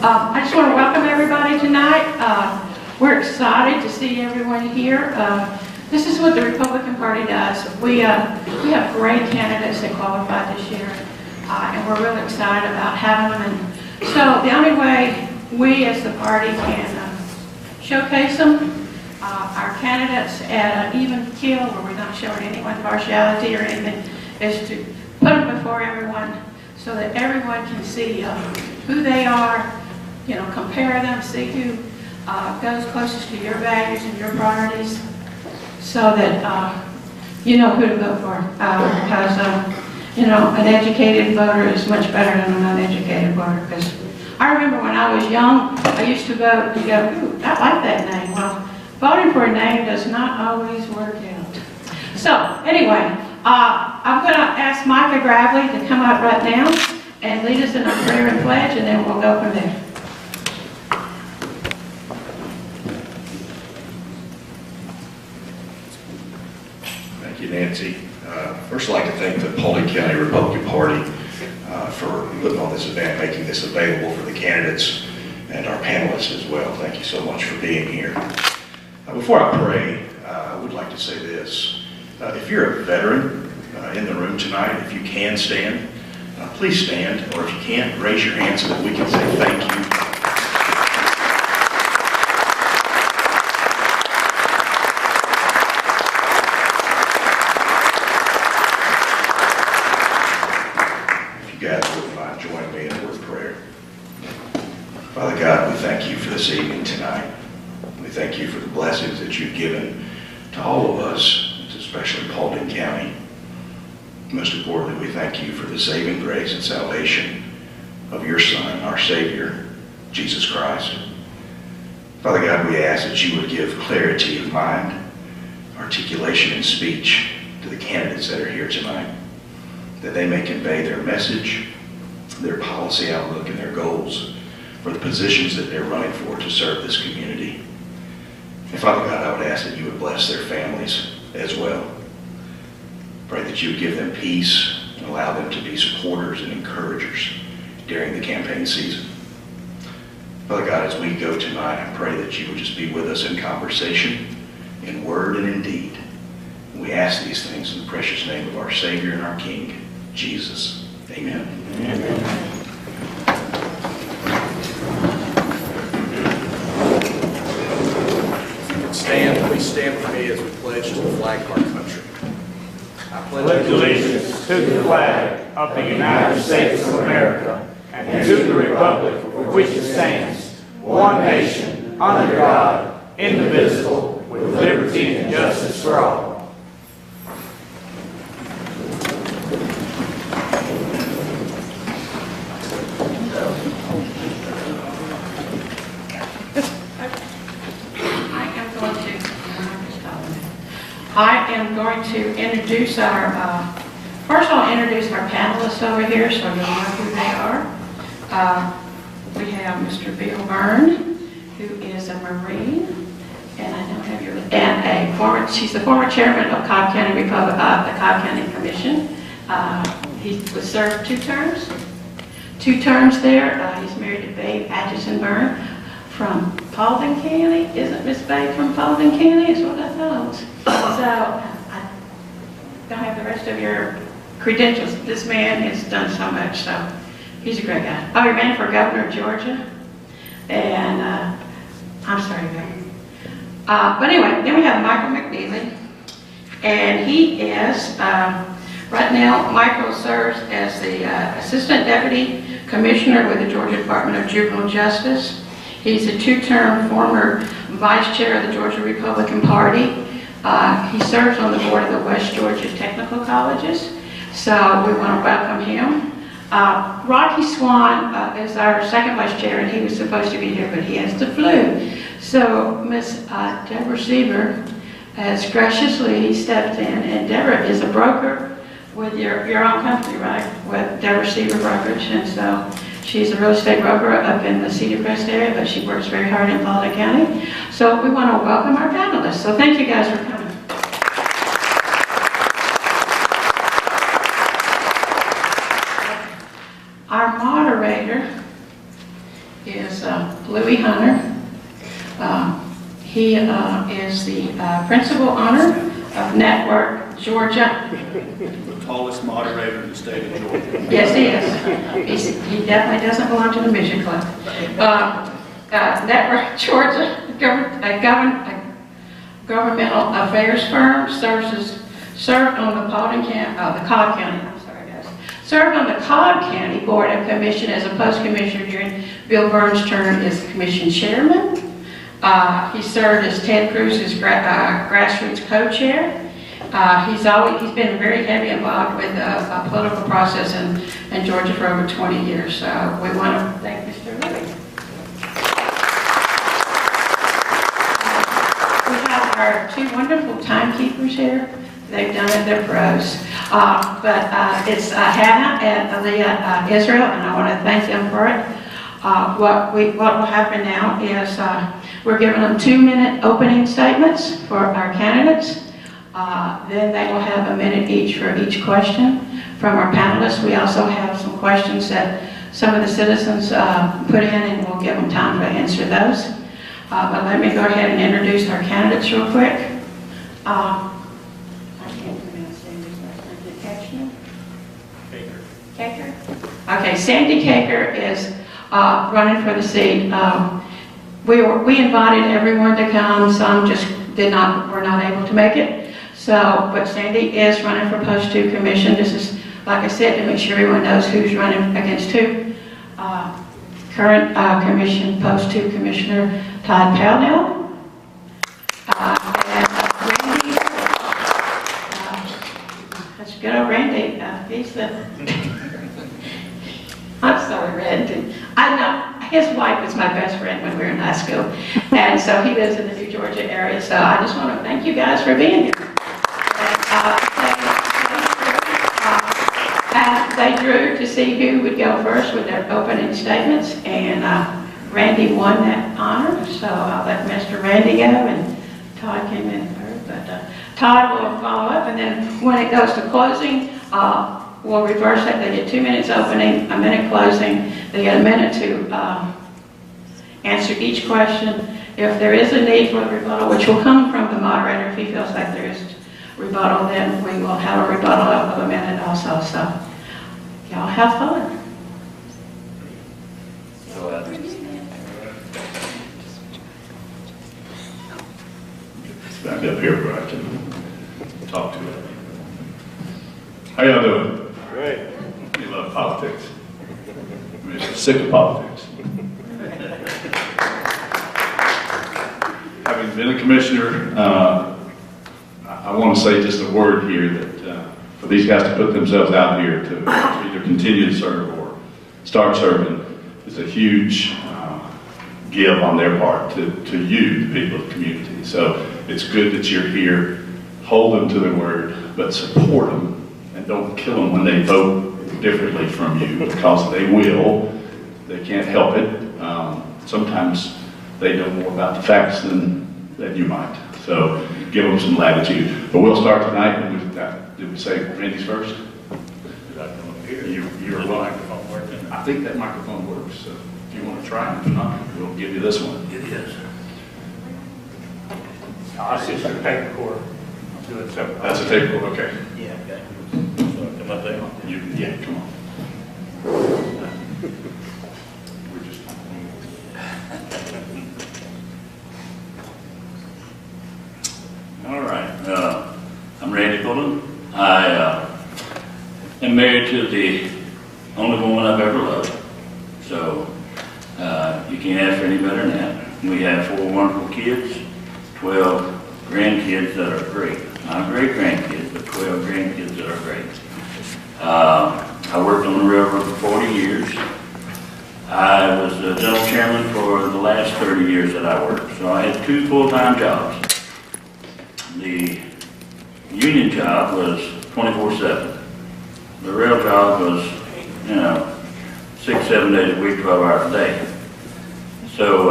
I just want to welcome everybody tonight. We're excited to see everyone here. This is what the Republican Party does. We have great candidates that qualified this year, and we're really excited about having them. And so the only way we as the party can showcase them, our candidates at an even keel where we're not showing anyone partiality or anything, is to put them before everyone so that everyone can see who they are, you know, compare them, see who goes closest to your values and your priorities, so that you know who to vote for. Because you know, an educated voter is much better than an uneducated voter. Because I remember when I was young, I used to vote and go, ooh, I like that name. Well, voting for a name does not always work out. So anyway, I'm going to ask Micah Gravely to come up right now and lead us in a prayer and pledge, and then we'll go from there. Thank you, Nancy. First, I'd like to thank the Paulding County Republican Party for putting on this event, making this available for the candidates and our panelists as well. Thank you so much for being here. Before I pray, I would like to say this. If you're a veteran in the room tonight, if you can stand, please stand, or if you can't, raise your hand so that we can say thank you. If you guys wouldn't mind joining me in a word of prayer. Father God, we thank you for this evening tonight. We thank you for the blessings that you've given to all of us, especially Paulding County. Most importantly, we thank you for the saving grace and salvation of your Son, our Savior, Jesus Christ. Father God, we ask that you would give clarity of mind, articulation in speech to the candidates that are here tonight, that they may convey their message, their policy outlook, and their goals for the positions that they're running for to serve this community. And Father God, I would ask that you would bless their families as well. Pray that you would give them peace and allow them to be supporters and encouragers during the campaign season. Father God, as we go tonight, I pray that you would just be with us in conversation, in word and in deed. We ask these things in the precious name of our Savior and our King, Jesus. Amen. Amen. Please stand with me as we pledge to the flag of our country. I pledge allegiance to the flag of the United States of America and to the republic for which it stands, one nation, under God, indivisible, with liberty and justice for all. I am going to introduce first I'll introduce our panelists over here so you'll know who they are. We have Mr. Bill Byrne, who is a Marine, and I don't have your, and she's the former chairman of Cobb County the Cobb County Commission. He was served two terms there. He's married to Babe Atchison Byrne from Paulding County. Isn't Miss Babe from Paulding County? Is what I thought. So I don't have the rest of your credentials. This man has done so much, so he's a great guy. Oh, he ran for governor of Georgia, and I'm sorry, Babe. But anyway, then we have Michael McNeely, and he is right now. Michael serves as the Assistant Deputy Commissioner with the Georgia Department of Juvenile Justice. He's a two-term former Vice Chair of the Georgia Republican Party. He serves on the board of the West Georgia Technical Colleges, so we want to welcome him. Rocky Swan is our second vice chair, and he was supposed to be here, but he has the flu. So Miss Deborah Sieber has graciously stepped in, and Deborah is a broker with your own company, right? With Deborah Sieber Brokerage, and so she's a real estate broker up in the Cedar Crest area, but she works very hard in Paulding County. So we want to welcome our panelists. So thank you guys for coming. Our moderator is Louis Hunter. He is the principal owner of Network Georgia. The tallest moderator in the state of Georgia. Yes, he is. He definitely doesn't belong to the Mission Club. Network Georgia, governmental affairs firm, served on the Cobb County. I'm sorry, guys. Served on the Cobb County Board of Commission as a post commissioner during Bill Burns' term as commission chairman. He served as Ted Cruz's grassroots co-chair. He's been very heavy involved with the political process in Georgia for over 20 years. So we want to thank Mr. Louis. We have our two wonderful timekeepers here. They've done it, they're pros. It's Hannah and Aaliyah Israel, and I want to thank them for it. What will happen now is we're giving them 2-minute opening statements for our candidates. Then they will have a minute each for each question from our panelists. We also have some questions that some of the citizens put in, and we'll give them time to answer those. But let me go ahead and introduce our candidates real quick. I can't pronounce Sandy's last name. Did you catch me? Caker. Okay, Sandy Caker is running for the seat. We invited everyone to come. Some just were not able to make it. So, but Sandy is running for Post 2 Commission. This is, like I said, to make sure everyone knows who's running against who. Current Post 2 Commissioner Todd Pownell. And Randy, that's good old Randy. He's the, I'm sorry, Randy. I know, his wife was my best friend when we were in high school. And so he lives in the New Georgia area. So I just want to thank you guys for being here. And they drew to see who would go first with their opening statements. And Randy won that honor. So I'll let Mr. Randy go, and Todd came in third. But Todd will follow up. And then when it goes to closing, we'll reverse it. They get 2 minutes opening, a minute closing. They get a minute to answer each question. If there is a need for a rebuttal, which will come from the moderator if he feels like there is rebuttal, then we will have a rebuttal of a minute also. So y'all have fun. Back up here where I can talk to it. How y'all doing? Great. You love politics. I'm sick of politics. Having been a commissioner, I want to say just a word here that for these guys to put themselves out here to either continue to serve or start serving is a huge give on their part to you, the people of the community. So it's good that you're here. Hold them to their word, but support them and don't kill them when they vote differently from you, because they will. They can't help it. Sometimes they know more about the facts than you might. So give them some latitude. But we'll start tonight, and did we say Randy's first? Did I come up here? You're welcome. Microphone working? I think that microphone works. So if you want to try it, if not, we'll give you this one. It is. I see some tape recorder. I'm doing something. That's a tape recorder, okay. Yeah, okay. So I come up there. Yeah, come on. We're just. All right. I'm Randy Bullen. I am married to the only woman I've ever loved. So you can't ask for any better than that. We have 4 wonderful kids, 12 grandkids that are great. Not great grandkids, but 12 grandkids that are great. I worked on the railroad for 40 years. I was the general chairman for the last 30 years that I worked. So I had 2 full-time jobs. The union job was 24/7. The rail job was, 6, 7 days a week, 12 hours a day. So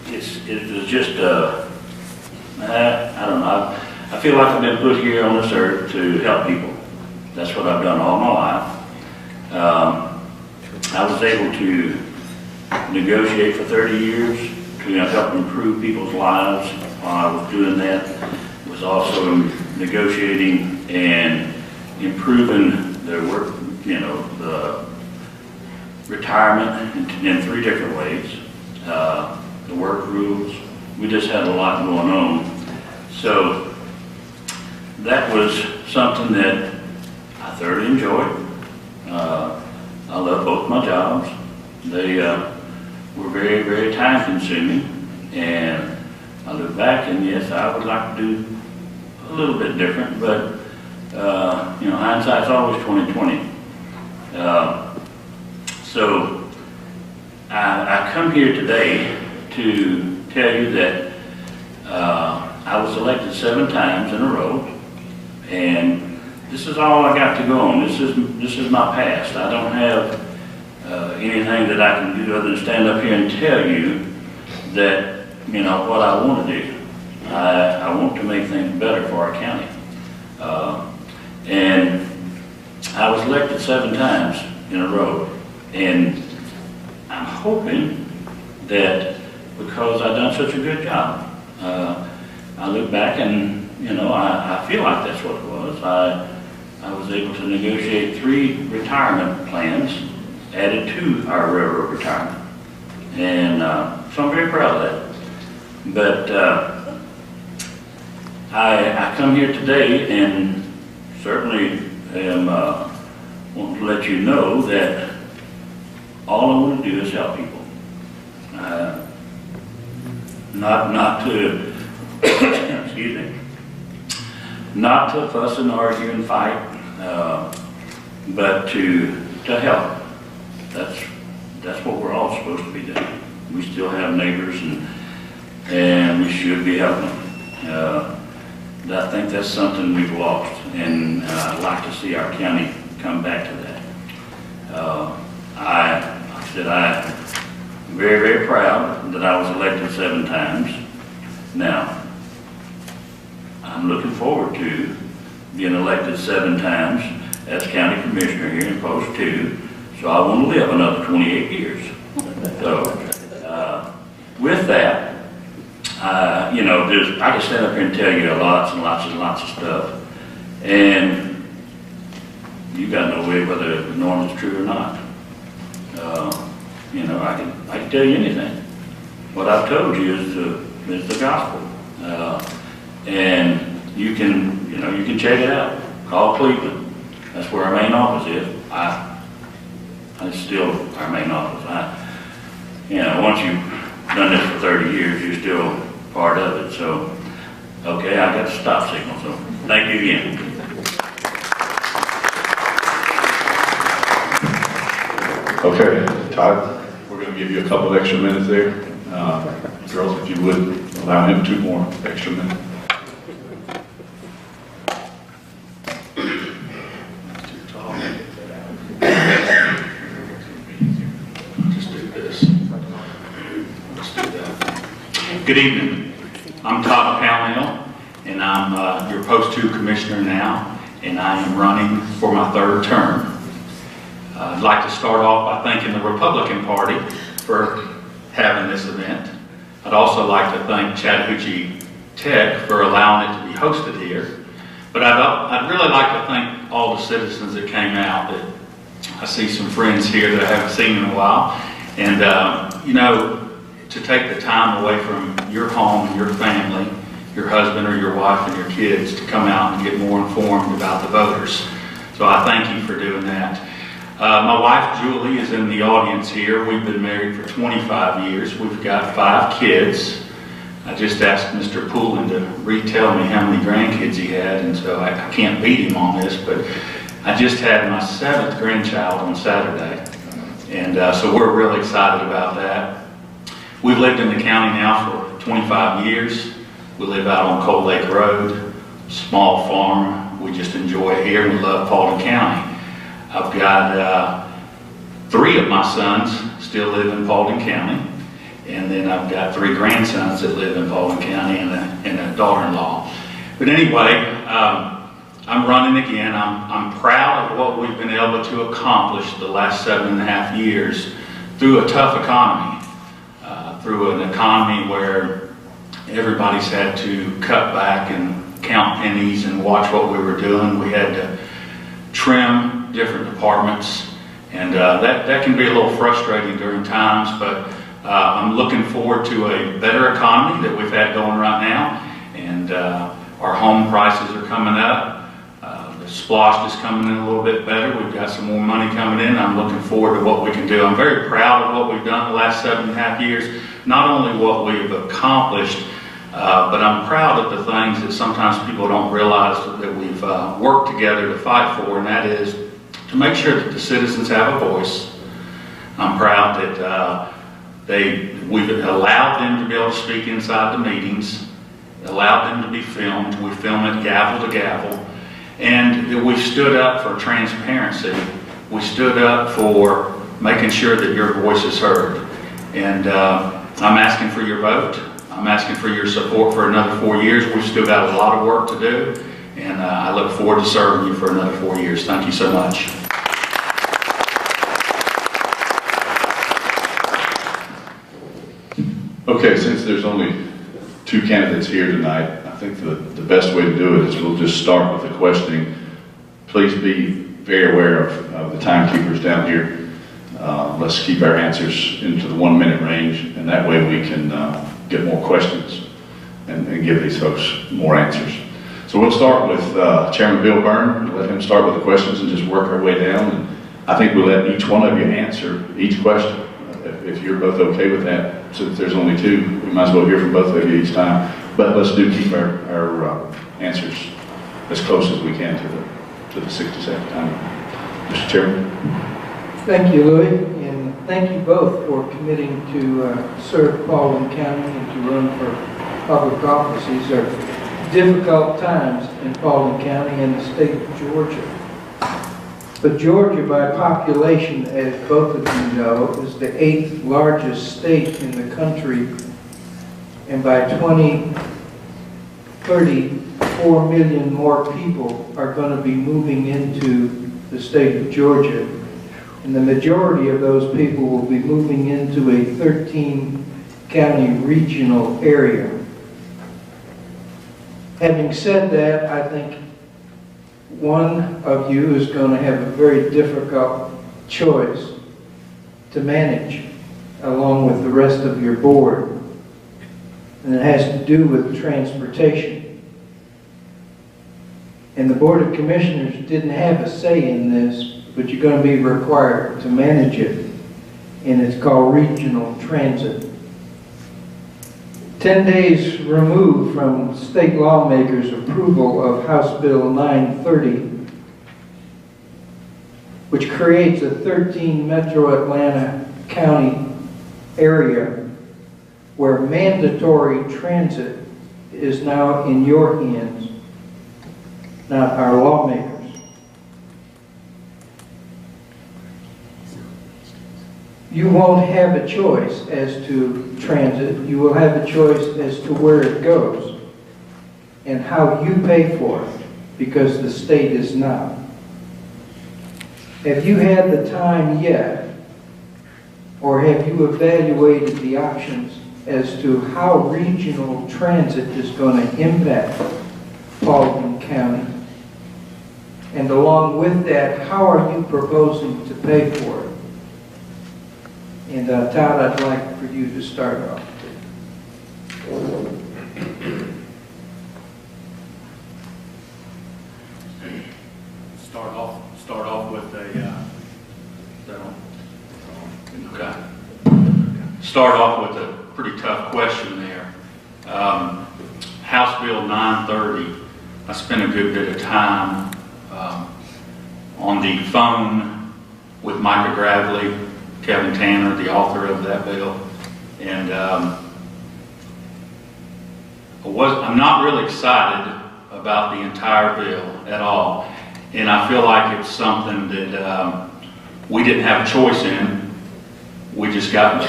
it was just, I don't know. I feel like I've been put here on this earth to help people. That's what I've done all my life. I was able to negotiate for 30 years to help improve people's lives. While I was doing that, was also negotiating and improving their work, the retirement in 3 different ways. The work rules. We just had a lot going on. So that was something that I thoroughly enjoyed. I love both my jobs. They were very, very time consuming, and I look back and yes, I would like to do a little bit different, but hindsight's always 20/20. So I come here today to tell you that I was elected 7 times in a row, and this is all I got to go on. This is my past. I don't have anything that I can do other than stand up here and tell you that what I want to do. I want to make things better for our county, and I was elected 7 times in a row, and I'm hoping that because I've done such a good job, I look back and I feel like that's what it was. I was able to negotiate 3 retirement plans added to our railroad retirement, and so I'm very proud of that. But I come here today and certainly am wanting to let you know that all I want to do is help people. Not to excuse me, not to fuss and argue and fight, but to help. That's what we're all supposed to be doing. We still have neighbors, and we should be helping them. I think that's something we've lost, and I'd like to see our county come back to that. I'm very, very proud that I was elected 7 times. Now, I'm looking forward to being elected 7 times as county commissioner here in Post 2, so I want to live another 28 years. So, with that, I can stand up here and tell you lots and lots and lots of stuff, and you got no way whether Norm is true or not. I can tell you anything. What I've told you is the gospel, and you can check it out. Call Cleveland. That's where our main office is. It's still our main office. Once you've done this for 30 years, you're still part of it. So, okay, I got the stop signal. So, thank you again. Okay, Todd, we're going to give you a couple extra minutes there. Girls, if you would, allow him 2 more extra minutes. Good evening. I'm Todd Pownell, and I'm your Post 2 Commissioner now, and I am running for my 3rd term. I'd like to start off by thanking the Republican Party for having this event. I'd also like to thank Chattahoochee Tech for allowing it to be hosted here. But I'd really like to thank all the citizens that came out. I see some friends here that I haven't seen in a while, and to take the time away from your home and your family, your husband or your wife and your kids, to come out and get more informed about the voters. So I thank you for doing that. My wife Julie is in the audience here. We've been married for 25 years. We've got 5 kids. I just asked Mr. Poulin to retell me how many grandkids he had, and so I can't beat him on this, but I just had my 7th grandchild on Saturday, and so we're really excited about that. We've lived in the county now for 25 years. We live out on Cold Lake Road, small farm. We just enjoy it here. We love Paulding County. I've got 3 of my sons still live in Paulding County, and then I've got 3 grandsons that live in Paulding County and a daughter-in-law. But anyway, I'm running again. I'm proud of what we've been able to accomplish the last 7.5 years through a tough economy. through an economy where everybody's had to cut back and count pennies and watch what we were doing. We had to trim different departments, and that can be a little frustrating during times, but I'm looking forward to a better economy that we've had going right now, and our home prices are coming up. The SPLOST is coming in a little bit better. We've got some more money coming in. I'm looking forward to what we can do. I'm very proud of what we've done the last 7.5 years, not only what we've accomplished, but I'm proud of the things that sometimes people don't realize that we've worked together to fight for, and that is to make sure that the citizens have a voice. I'm proud that we've allowed them to be able to speak inside the meetings, allowed them to be filmed. We film it gavel to gavel. And that we've stood up for transparency. We stood up for making sure that your voice is heard. And I'm asking for your vote. I'm asking for your support for another 4 years. We've still got a lot of work to do. And I look forward to serving you for another 4 years. Thank you so much. Okay, since there's only 2 candidates here tonight, I think the best way to do it is we'll just start with the questioning. Please be very aware of the timekeepers down here. Let's keep our answers into the 1 minute range, and that way we can get more questions and give these folks more answers. So we'll start with Chairman Bill Byrne. Let him start with the questions and just work our way down. And I think we'll let each one of you answer each question. If you're both okay with that, since there's only 2, we might as well hear from both of you each time. But let's keep our answers as close as we can to the 60-second time. Mr. Chairman. Thank you, Louis, and thank you both for committing to serve Paulding County and to run for public office. These are difficult times in Paulding County and the state of Georgia. But Georgia, by population, as both of you know, is the 8th largest state in the country, and by 2030, 4 million more people are going to be moving into the state of Georgia, and the majority of those people will be moving into a 13-county regional area. Having said that, I think one of you is going to have a very difficult choice to manage along with the rest of your board, and it has to do with transportation. And the Board of Commissioners didn't have a say in this, but you're going to be required to manage it, and it's called regional transit. 10 days removed from state lawmakers' approval of House Bill 930, which creates a 13 Metro Atlanta County area where mandatory transit is now in your hands, not our lawmakers. You won't have a choice as to transit. You will have a choice as to where it goes and how you pay for it, because the state is not. Have you had the time yet, or have you evaluated the options as to how regional transit is going to impact Paulding County? And along with that, how are you proposing to pay for it? And Todd, I'd like for you to start off. Start off with a. Okay. Start off with a pretty tough question there. House Bill 930. I spent a good bit of time on the phone with Micah Gravely, Kevin Tanner, the author of that bill, and I'm not really excited about the entire bill at all, and I feel like it's something that we didn't have a choice in. We just got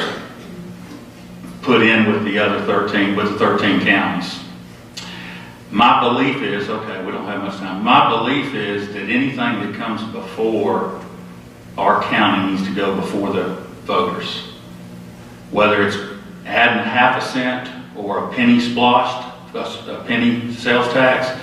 put in with the other 13, with the 13 counties. My belief is, okay, we don't have much time. My belief is that anything that comes before our county needs to go before the voters. Whether it's adding half a cent or a penny splost, a penny sales tax,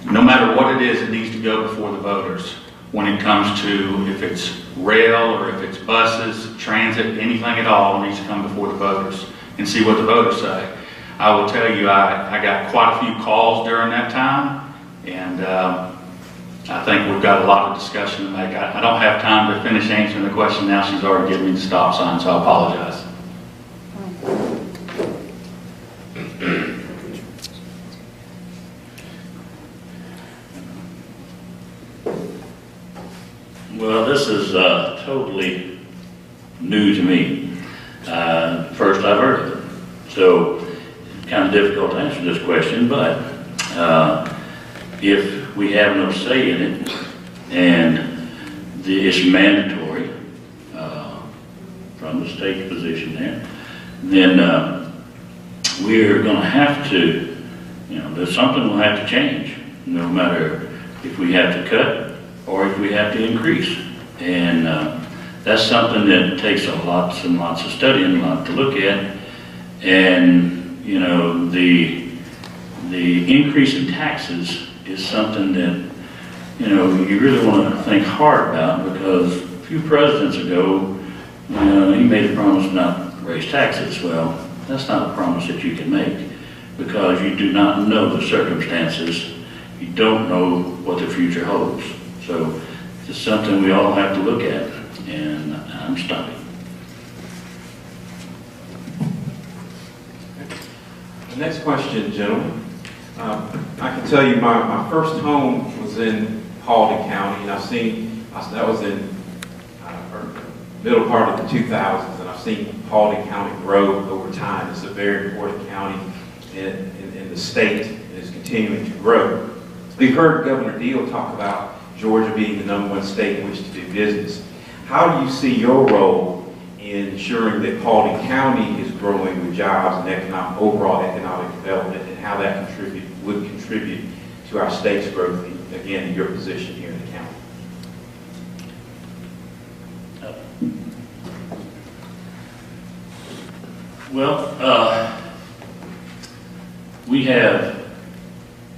no matter what it is, it needs to go before the voters when it comes to if it's rail or if it's buses, transit, anything at all needs to come before the voters and see what the voters say. I will tell you, I got quite a few calls during that time, and I think we've got a lot of discussion to make. I don't have time to finish answering the question now. She's already given me the stop sign, so I apologize. Well, this is totally new to me. First I've heard of it. So it's kind of difficult to answer this question, but if we have no say in it and it's mandatory from the state position there, then we're going to have to, there's something we'll have to change, no matter if we have to cut or if we have to increase. And that's something that takes lots and lots of studying, a lot to look at. And, the increase in taxes is something that, you really want to think hard about, because a few presidents ago, he made a promise not to raise taxes. Well, that's not a promise that you can make, because you do not know the circumstances. You don't know what the future holds. So it's something we all have to look at, and I'm stopping. The next question, gentlemen. I can tell you my first home was in Paulding County, and that was in middle part of the 2000s, and I've seen Paulding County grow over time. It's a very important county in the state, and it's continuing to grow. We've heard Governor Deal talk about Georgia being the #1 state in which to do business. How do you see your role in ensuring that Paulding County is growing with jobs and overall economic development, and how that would contribute to our state's growth, again, in your position here in the county? Well, we have,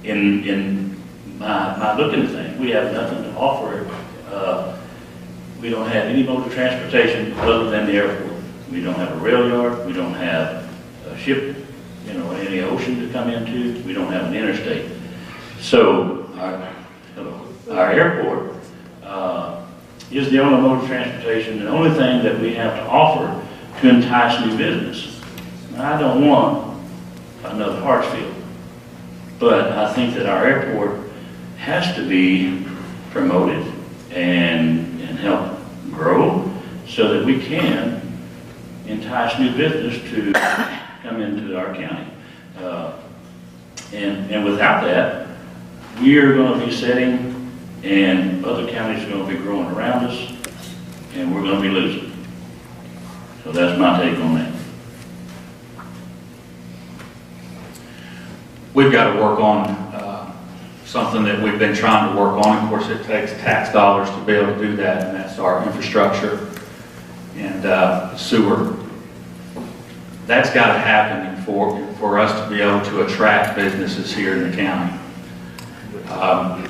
in my looking at things, we have nothing to offer. We don't have any mode of transportation other than the airport. We don't have a rail yard. We don't have a ship, any ocean to come into. We don't have an interstate. So our airport is the only mode of transportation, the only thing that we have to offer to entice new business. I don't want another Hartsfield, but I think that our airport has to be promoted and help grow so that we can entice new business to come into our county. And without that, we are going to be sitting, and other counties are going to be growing around us, and we're going to be losing. So that's my take on that. We've got to work on something that we've been trying to work on. Of course, it takes tax dollars to be able to do that, and that's our infrastructure and sewer. That's got to happen for us to be able to attract businesses here in the county.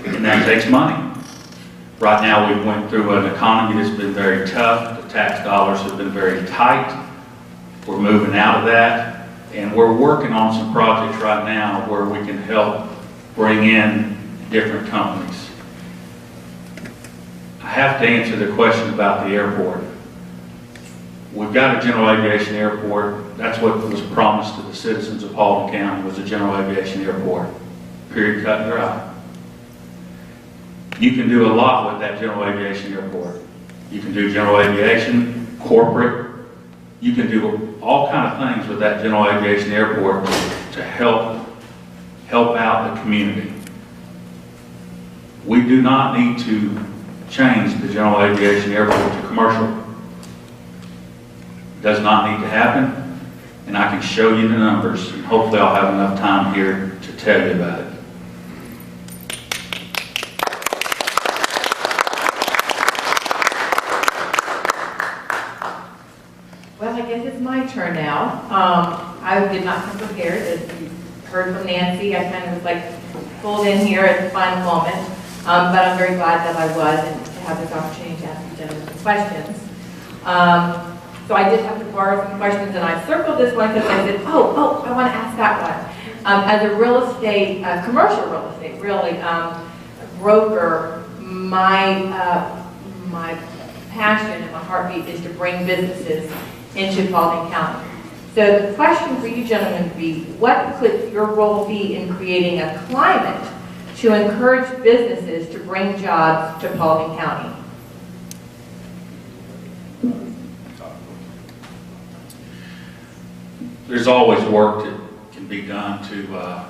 And that takes money. Right now, we went through an economy that's been very tough. The tax dollars have been very tight. We're moving out of that, and we're working on some projects right now where we can help bring in different companies. I have to answer the question about the airport. We've got a general aviation airport. That's what was promised to the citizens of Paulding County, was a general aviation airport. Period, cut and dry. You can do a lot with that general aviation airport. You can do general aviation, corporate. You can do all kind of things with that general aviation airport to help out the community. We do not need to change the general aviation airport to commercial. It does not need to happen, and I can show you the numbers, and hopefully I'll have enough time here to tell you about it. Well, I guess it's my turnout. I did not come prepared. As you heard from Nancy, I kind of was like pulled in here at the final moment. But I'm very glad that I was, and to have this opportunity to ask you gentlemen some questions. So I did have to borrow some questions, and I circled this one because I said, oh, I want to ask that one. As a real estate, commercial real estate, really, broker, my passion and my heartbeat is to bring businesses into Paulding County. So the question for you gentlemen would be, what could your role be in creating a climate to encourage businesses to bring jobs to Paulding County? There's always work that can be done to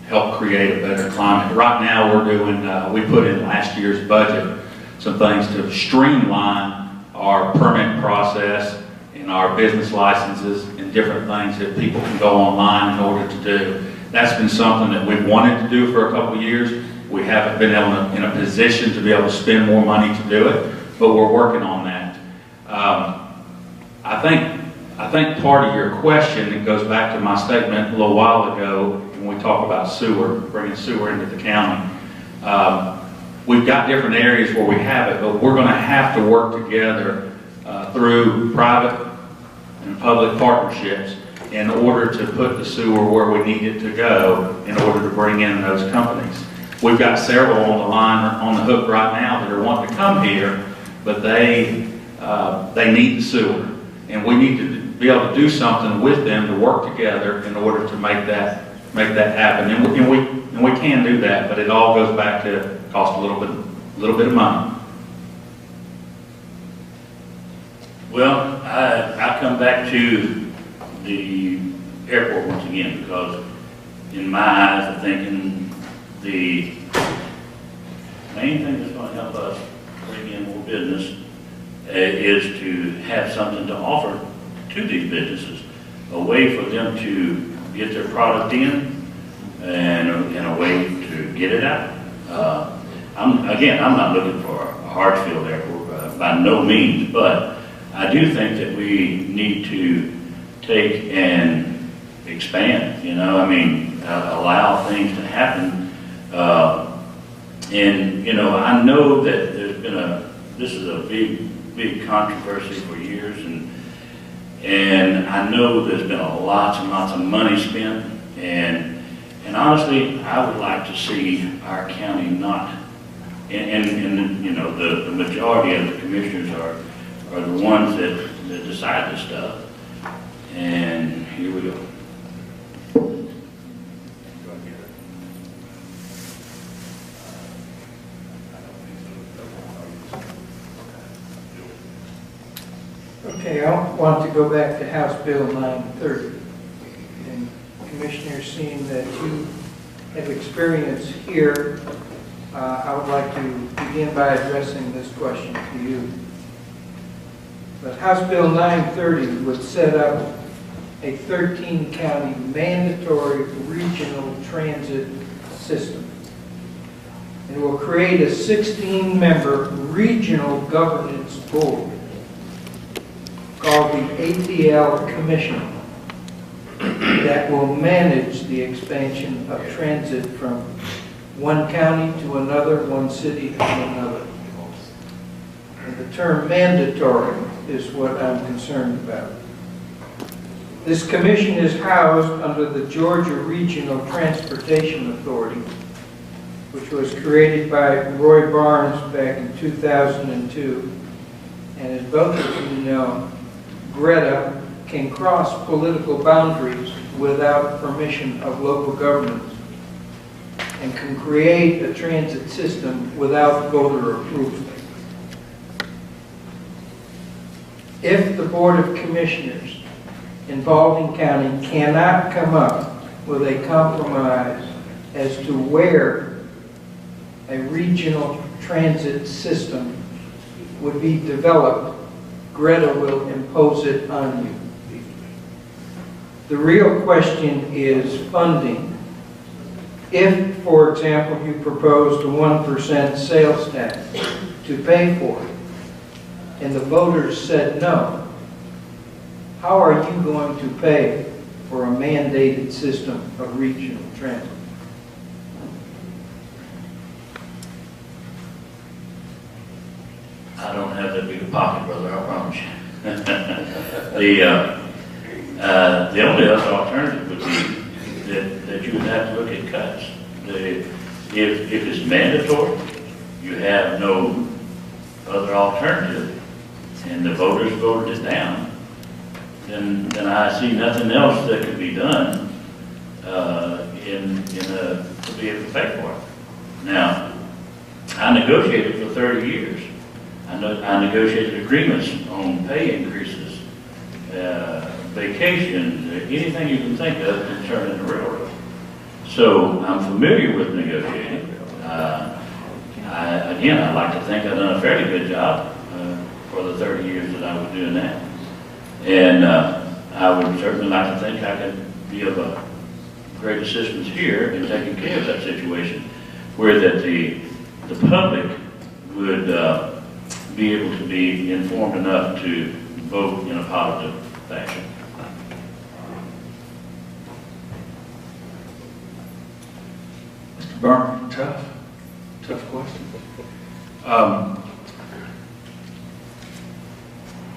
help create a better climate. Right now we're doing, we put in last year's budget some things to streamline our permit process and our business licenses and different things that people can go online in order to do. That's been something that we've wanted to do for a couple of years. We haven't been able to, in a position to be able to spend more money to do it, but we're working on that. I think part of your question, it goes back to my statement a little while ago when we talk about sewer, bringing sewer into the county. We've got different areas where we have it, but we're going to have to work together through private and public partnerships in order to put the sewer where we need it to go in order to bring in those companies. We've got several on the line, on the hook right now that are wanting to come here, but they need the sewer. And we need to be able to do something with them to work together in order to make that happen. And we can do that, but it all goes back to cost a little bit of money. Well, I come back to the airport once again, because in my eyes, I'm thinking the main thing that's going to help us bring in more business is to have something to offer to these businesses, a way for them to get their product in and a way to get it out. I'm not looking for a Hartsfield airport by no means, but I do think that we need to take and expand, allow things to happen. I know that there's been this is a big controversy for years, and I know there's been lots and lots of money spent, and honestly, I would like to see our county not, the majority of the commissioners are the ones that decide this stuff, and here we go. Okay, I want to go back to House Bill 930. And Commissioners, seeing that you have experience here, I would like to begin by addressing this question to you. But House Bill 930 would set up a 13-county mandatory regional transit system. It will create a 16-member regional governance board called the ATL Commission that will manage the expansion of transit from one county to another, one city to another. And the term mandatory is what I'm concerned about. This commission is housed under the Georgia Regional Transportation Authority, which was created by Roy Barnes back in 2002. And as both of you know, Greta can cross political boundaries without permission of local governments and can create a transit system without voter approval. If the Board of Commissioners in Paulding County cannot come up with a compromise as to where a regional transit system would be developed, Greta will impose it on you. The real question is funding. If, for example, you proposed a 1% sales tax to pay for it, and the voters said no, how are you going to pay for a mandated system of regional transit? I don't have that big a pocket, brother, I promise you. The only other alternative would be that you would have to look at cuts. If it's mandatory, you have no other alternative, and the voters voted it down, then I see nothing else that could be done to be able to pay for it. Now, I negotiated for 30 years. I negotiated agreements on pay increases, vacations, anything you can think of concerning the railroad. So I'm familiar with negotiating. Again, I'd like to think I've done a fairly good job for the 30 years that I was doing that. And I would certainly like to think I could be of a great assistance here in taking care of that situation, where that the public would be able to be informed enough to vote in a positive fashion. Mr. Byrne, tough question.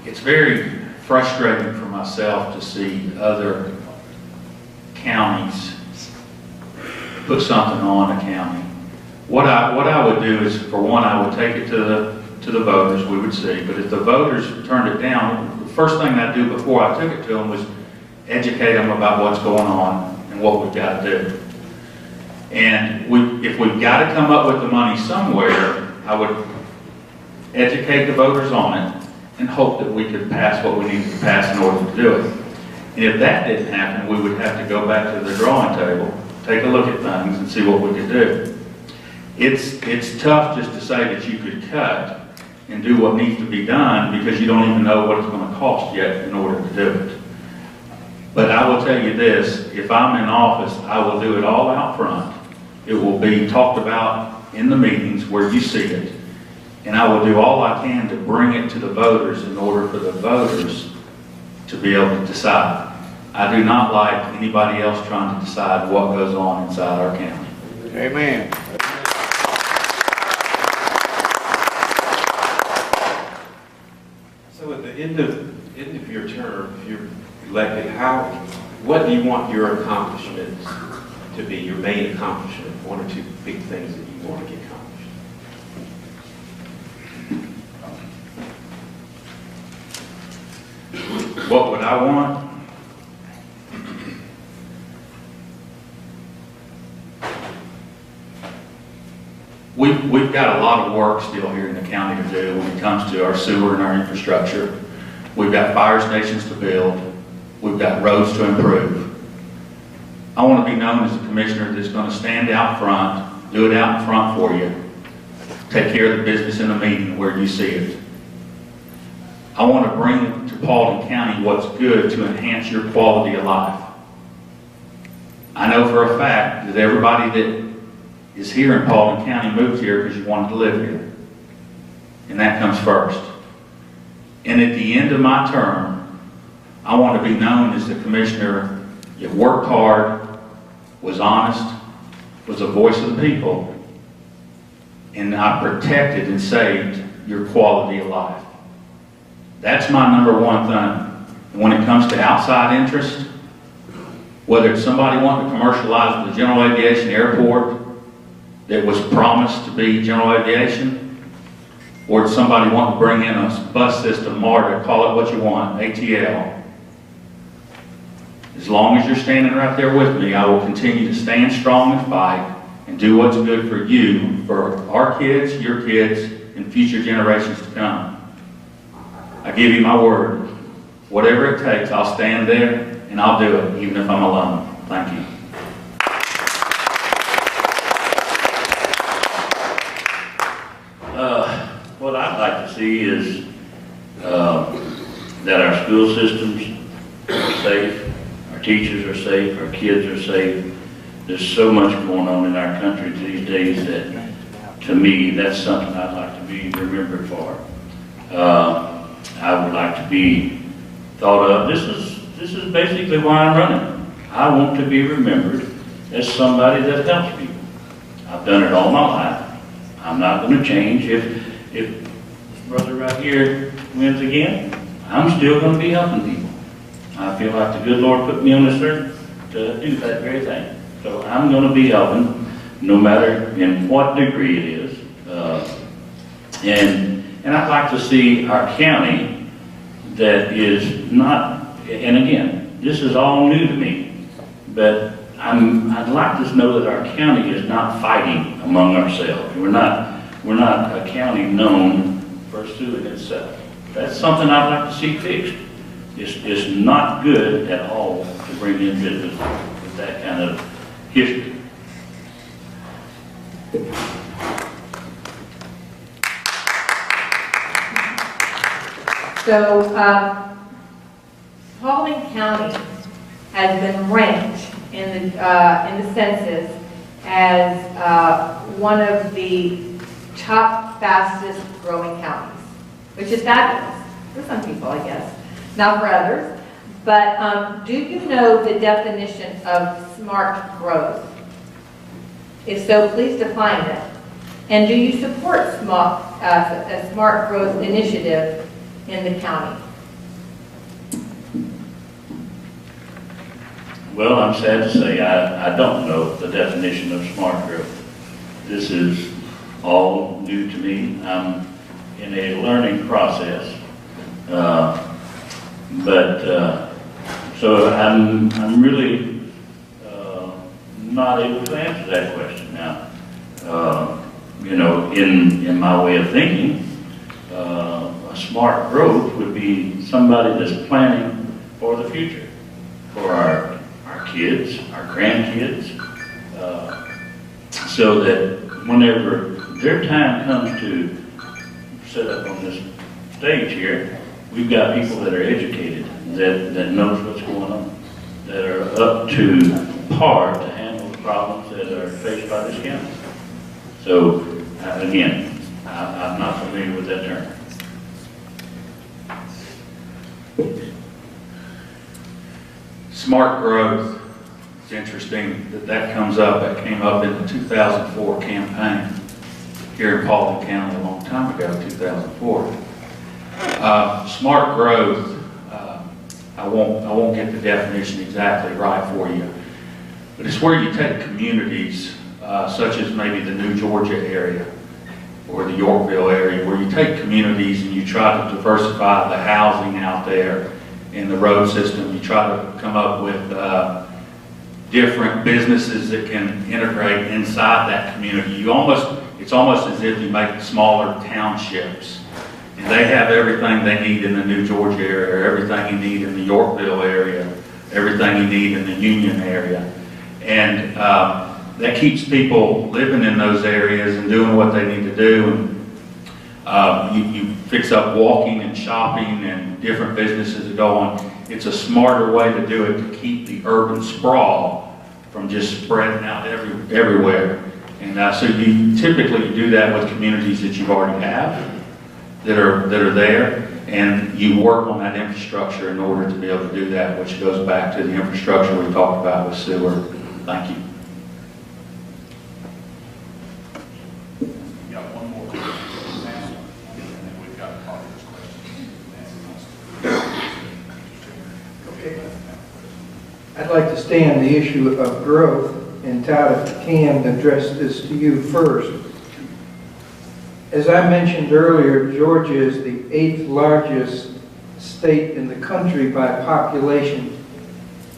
It's very frustrating for myself to see other counties put something on a county. What I would do is, for one, I would take it to the voters, we would see. But if the voters turned it down, the first thing I'd do before I took it to them was educate them about what's going on and what we've got to do. And if we've got to come up with the money somewhere, I would educate the voters on it and hope that we could pass what we needed to pass in order to do it. And if that didn't happen, we would have to go back to the drawing table, take a look at things and see what we could do. It's tough just to say that you could cut and do what needs to be done because you don't even know what it's going to cost yet in order to do it. But I will tell you this, if I'm in office, I will do it all out front. It will be talked about in the meetings where you see it. And I will do all I can to bring it to the voters in order for the voters to be able to decide. I do not like anybody else trying to decide what goes on inside our county. Amen. So at the end of your term, if you're elected, what do you want your accomplishments to be, your main accomplishment, one or two big things that you want to get accomplished? What would I want? We've got a lot of work still here in the county to do when it comes to our sewer and our infrastructure. We've got fire stations to build. We've got roads to improve. I want to be known as a commissioner that's going to stand out front, do it out in front for you, take care of the business in a meeting where you see it. I want to bring to Paulding County what's good to enhance your quality of life. I know for a fact that everybody that is here in Paulding County moved here because you wanted to live here. And that comes first. And at the end of my term, I want to be known as the commissioner that worked hard, was honest, was a voice of the people, and I protected and saved your quality of life. That's my number one thing. When it comes to outside interest, whether it's somebody wanting to commercialize the general aviation airport that was promised to be general aviation, or it's somebody wanting to bring in a bus system, MARTA, call it what you want, ATL. As long as you're standing right there with me, I will continue to stand strong and fight and do what's good for you, for our kids, your kids, and future generations to come. I give you my word. Whatever it takes, I'll stand there and I'll do it, even if I'm alone. Thank you. What I'd like to see is that our school systems are safe, our teachers are safe, our kids are safe. There's so much going on in our country these days that, to me, that's something I'd like to be remembered for. I would like to be thought of. This is This is basically why I'm running. I want to be remembered as somebody that helps people. I've done it all my life. I'm not going to change. If this brother right here wins again, I'm still going to be helping people. I feel like the good Lord put me on this earth to do that very thing. So I'm going to be helping no matter in what degree it is. And I'd like to see our county that is not, and again, this is all new to me, but I'd like to know that our county is not fighting among ourselves. We're not a county known for suing itself. That's something I'd like to see fixed. It's not good at all to bring in business with that kind of history. So, Paulding County has been ranked in the census as one of the top fastest growing counties, which is fabulous for some people, I guess, not for others. But do you know the definition of smart growth? If so, please define it. And do you support a smart growth initiative in the county? Well, I'm sad to say I don't know the definition of smart growth. This is all new to me. I'm in a learning process. So I'm really not able to answer that question now. You know, in my way of thinking, a smart growth would be somebody that's planning for the future, for our kids, our grandkids, so that whenever their time comes to set up on this stage here, we've got people that are educated, that knows what's going on, that are up to par to handle the problems that are faced by this county. So, again, I'm not familiar with that term. Smart growth. It's interesting that comes up. That came up in the 2004 campaign here in Paulding County a long time ago, 2004. Smart growth, I won't get the definition exactly right for you, but it's where you take communities such as maybe the New Georgia area or the Yorkville area, where you take communities and you try to diversify the housing out there in the road system. You try to come up with different businesses that can integrate inside that community. It's almost as if you make smaller townships. And they have everything they need in the New Georgia area, everything you need in the Yorkville area, everything you need in the Union area. And that keeps people living in those areas and doing what they need to do. And you fix up walking and shopping and different businesses that go on. It's a smarter way to do it to keep the urban sprawl from just spreading out everywhere. And so you typically do that with communities that you already have that are there, and you work on that infrastructure in order to be able to do that, which goes back to the infrastructure we talked about with sewer. Thank you. We got one more question, and then we've got a part of this question. Okay. I'd like to stay on the issue of growth, and Todd, if I can address this to you first. As I mentioned earlier, Georgia is the 8th largest state in the country by population,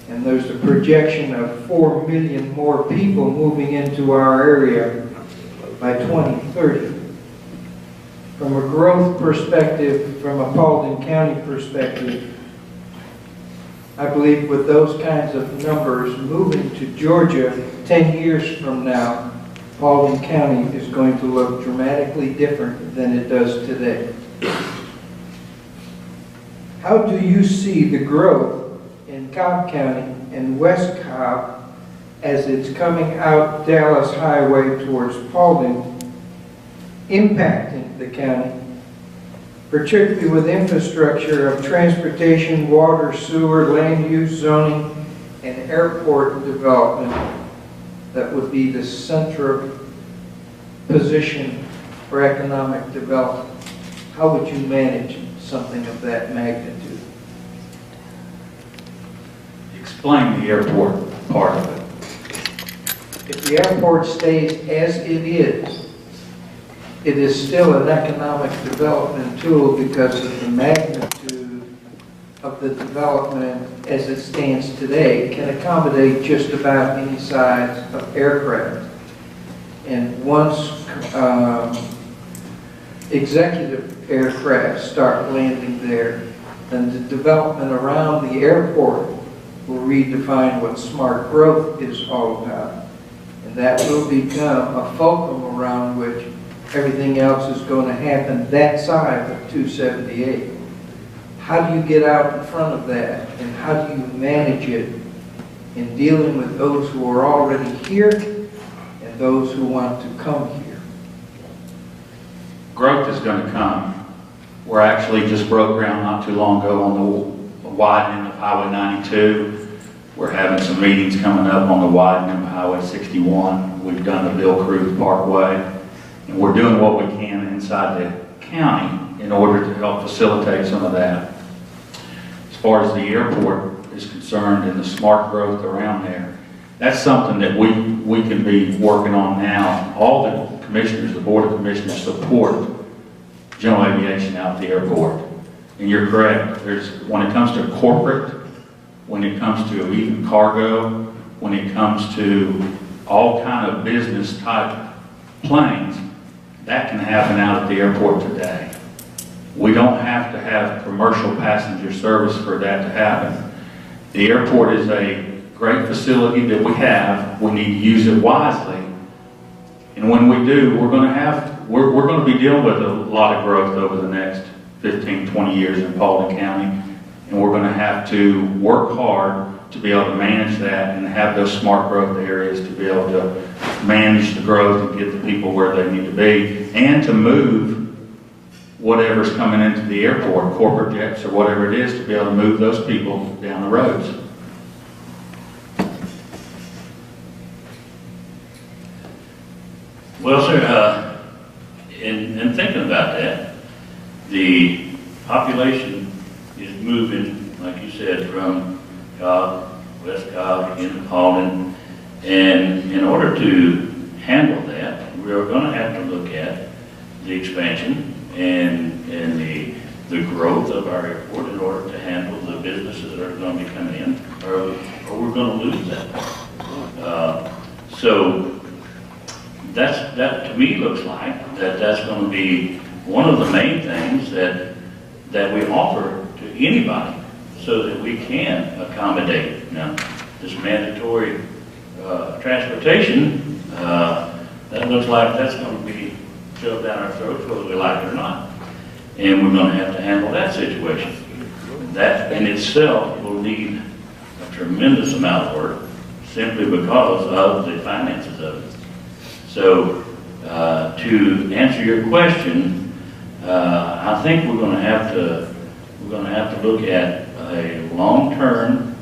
and there's a projection of 4 million more people moving into our area by 2030. From a growth perspective, from a Paulding County perspective, I believe with those kinds of numbers, moving to Georgia 10 years from now, Paulding County is going to look dramatically different than it does today. How do you see the growth in Cobb County and West Cobb as it's coming out Dallas Highway towards Paulding impacting the county? particularly with infrastructure of transportation, water, sewer, land use, zoning, and airport development that would be the central position for economic development. How would you manage something of that magnitude? Explain the airport part of it. If the airport stays as it is still an economic development tool because of the magnitude of the development as it stands today. It can accommodate just about any size of aircraft. And once executive aircraft start landing there, then the development around the airport will redefine what smart growth is all about. And that will become a fulcrum around which everything else is going to happen that side of 278. How do you get out in front of that, and how do you manage it in dealing with those who are already here and those who want to come here? Growth is going to come. We're actually just broke ground not too long ago on the widening of Highway 92. We're having some meetings coming up on the widening of Highway 61. We've done the Bill Cruz Parkway. And we're doing what we can inside the county in order to help facilitate some of that. As far as the airport is concerned and the smart growth around there, that's something that we can be working on now. All the commissioners, the Board of Commissioners support general aviation out at the airport. And you're correct, when it comes to corporate, when it comes to even cargo, when it comes to all kind of business type planes, that can happen out at the airport today. We don't have to have commercial passenger service for that to happen. The airport is a great facility that we have. We need to use it wisely. And when we do, we're going to be dealing with a lot of growth over the next 15, 20 years in Paulding County. And we're going to have to work hard to be able to manage that and have those smart growth areas to be able to manage the growth and get the people where they need to be, and to move whatever's coming into the airport, corporate jets or whatever it is, to be able to move those people down the roads. Well, sir, in thinking about that, the population is moving, like you said, from Cobb, West Cobb, into Paulding, and in order to handle that, we're going to have to look at the expansion and the growth of our airport in order to handle the businesses that are going to be coming in, or we're going to lose that. So that to me looks like that's going to be one of the main things that we offer to anybody, so that we can accommodate. Now, this mandatory transportation, that looks like that's going to be shoved down our throats whether we like it or not. And we're going to have to handle that situation. That in itself will need a tremendous amount of work, simply because of the finances of it. So, to answer your question, I think we're going to have to look at a long-term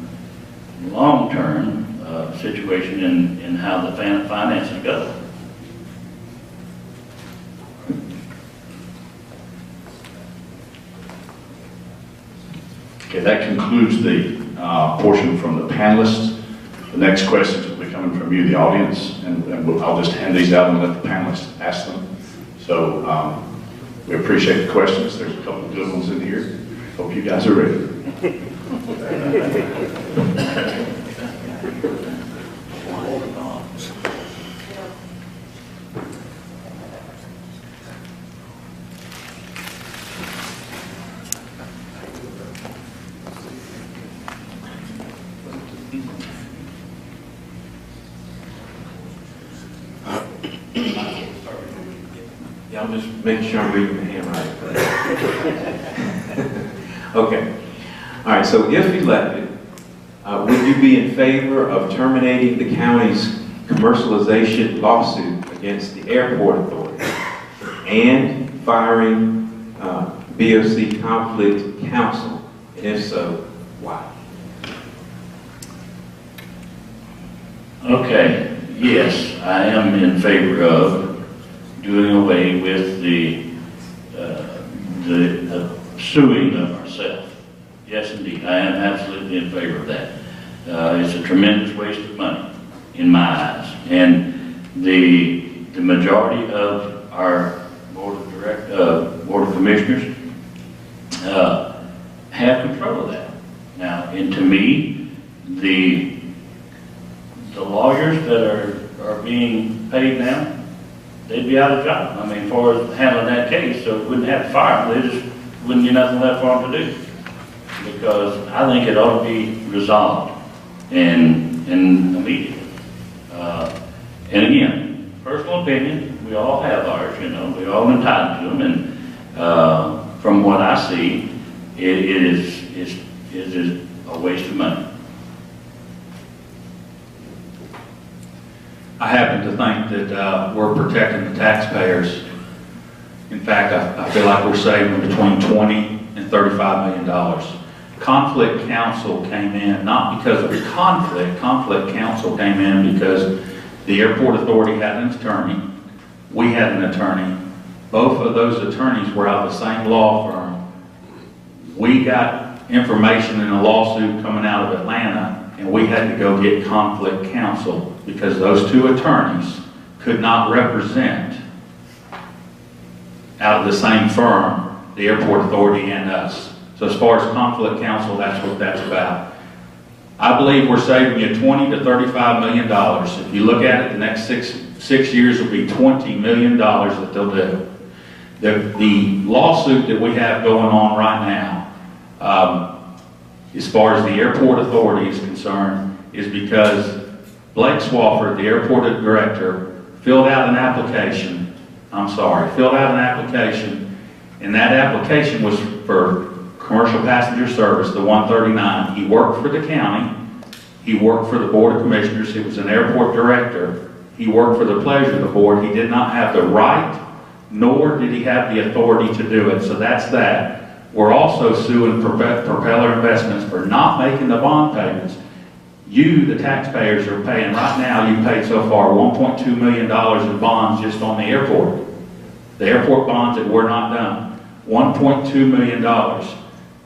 situation in how the finances go. Okay, that concludes the portion from the panelists. The next questions will be coming from you, the audience, and I'll just hand these out and let the panelists ask them. So we appreciate the questions. There's a couple of good ones in here. Hope you guys are ready. Yeah, I'm just making sure I'm reading the handwriting. Okay. All right, so if elected, would you be in favor of terminating the county's commercialization lawsuit against the airport authority and firing BOC conflict counsel? And if so, why? Okay, yes, I am in favor of doing away with the suing of ourselves. Yes, indeed, I am absolutely in favor of that. It's a tremendous waste of money in my eyes, and the majority of our board of commissioners have control of that now. And to me, the lawyers that are being paid now, they'd be out of job. I mean, as far as handling that case, so we wouldn't have to fire them. They just wouldn't be nothing left for them to do. Because I think it ought to be resolved and immediately. And again, personal opinion, we all have ours, you know, we're all entitled to them, and from what I see, it is a waste of money. I happen to think that we're protecting the taxpayers. In fact, I feel like we're saving between $20 and $35 million. Conflict counsel came in not because of conflict. Conflict counsel came in because the airport authority had an attorney. We had an attorney. Both of those attorneys were out of the same law firm. We got information in a lawsuit coming out of Atlanta, and we had to go get conflict counsel because those two attorneys could not represent out of the same firm, the airport authority and us. So as far as conflict counsel, that's what that's about. I believe we're saving you $20 to $35 million. If you look at it, the next six years will be $20 million that they'll do. The lawsuit that we have going on right now, as far as the airport authority is concerned, is because Blake Swafford, the airport director, filled out an application, and that application was for commercial passenger service, the 139. He worked for the county, he worked for the Board of Commissioners, he was an airport director, he worked for the pleasure of the board. He did not have the right, nor did he have the authority to do it, so that's that. We're also suing Propeller Investments for not making the bond payments. You, the taxpayers, are paying right now, you paid so far $1.2 million in bonds just on the airport. The airport bonds that were not done. $1.2 million.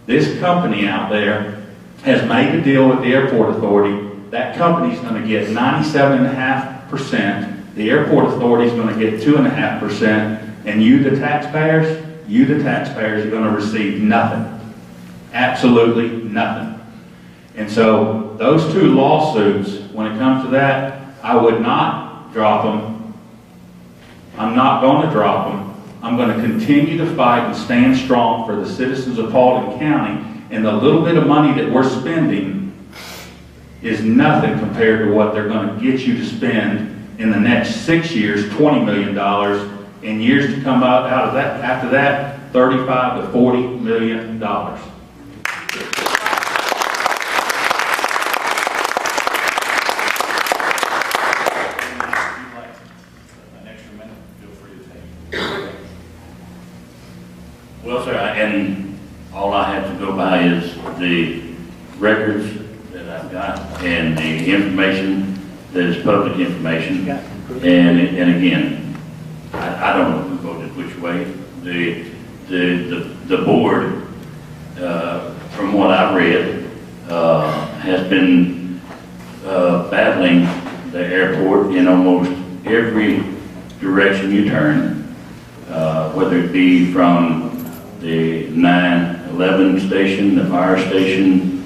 This company out there has made a deal with the airport authority. That company's going to get 97.5%. The airport authority is going to get 2.5%. And you, the taxpayers, are going to receive nothing. Absolutely nothing. And so those two lawsuits, when it comes to that, I would not drop them. I'm not going to drop them. I'm going to continue to fight and stand strong for the citizens of Paulding County, and the little bit of money that we're spending is nothing compared to what they're going to get you to spend in the next 6 years, $20 million, in years to come out of that, after that, $35 to $40 million. Well, sir, and all I have to go by is the records that I've got and the information that is public information. And again, I don't know who voted which way. The board, from what I read, has been battling the airport in almost every direction you turn, whether it be from the 9/11 station, the fire station,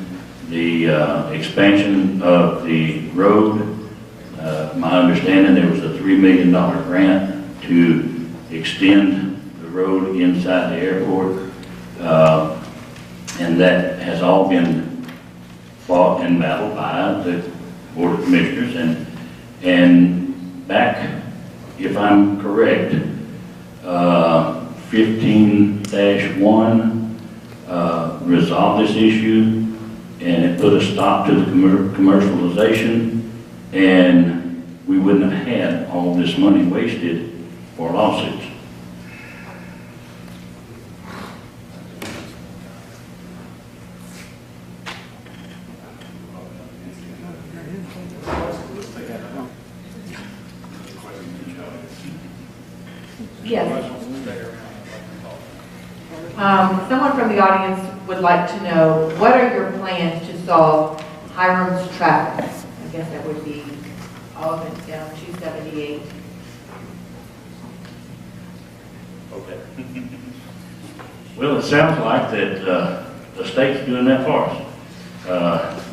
the expansion of the road. My understanding, there was a $3 million grant to extend the road inside the airport, and that has all been fought and battled by the Board of Commissioners. And back, if I'm correct, 15-1 resolved this issue, and it put a stop to the commercialization, and we wouldn't have had all this money wasted for lawsuits. Yes. Someone from the audience would like to know, what are your plans to solve Hiram's traffic? I guess that would be all of it down 278. Okay. Well, it sounds like that the state's doing that for us.